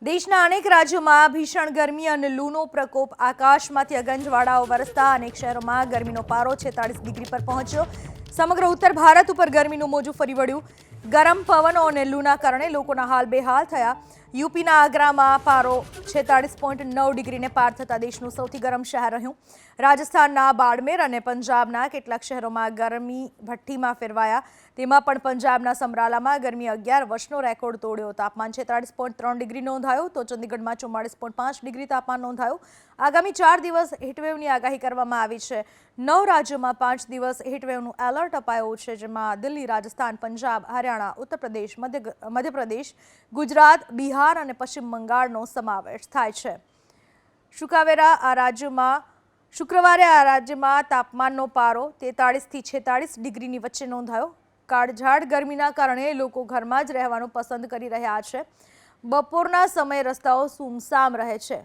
દેશના અનેક રાજ્યોમાં ભીષણ ગરમી અને લૂનો પ્રકોપ આકાશમાંથી અગંજવાળાઓ વરસતા અનેક શહેરોમાં ગરમીનો પારો 46 ડિગ્રી પર પહોંચ્યો। સમગ્ર ઉત્તર ભારત ઉપર ગરમીનું મોજું ફરી વળ્યું। ગરમ પવનો અને લૂના કારણે લોકોના હાલ બેહાલ થયા। યુપીના આગ્રામાં પારો 46.9 ડિગ્રીને પાર થતા દેશનું સૌથી ગરમ શહેર રહ્યું। રાજસ્થાનના બાડમેર અને પંજાબના કેટલાક શહેરોમાં ગરમી ભઠ્ઠીમાં ફેરવાયા। તેમાં પણ પંજાબના સમરાલામાં ગરમી 11 વર્ષનો રેકોર્ડ તોડ્યો। તાપમાન 46.3 ડિગ્રી નોંધાયું તો ચંદીગઢમાં 44.5 ડિગ્રી તાપમાન નોંધાયું। આગામી 4 દિવસ હીટવેવની આગાહી કરવામાં આવી છે। 9 રાજ્યોમાં 5 દિવસ હીટવેવનું એલર્ટ અપાયું છે, જેમાં દિલ્હી, રાજસ્થાન, પંજાબ, હરિયાણા, ઉત્તર પ્રદેશ, મધ્યપ્રદેશ, ગુજરાત, બિહાર અને પશ્ચિમ બંગાળનો સમાવેશ થાય છે। શુક્રવારે આ રાજ્યમાં તાપમાનનો પારો 43 થી 46 ડિગ્રીની વચ્ચે નોંધાયો। કાળઝાળ ગરમીના કારણે લોકો ઘરમાં જ રહેવાનું પસંદ કરી રહ્યા છે। બપોરના સમયે રસ્તાઓ સૂમસામ રહે છે।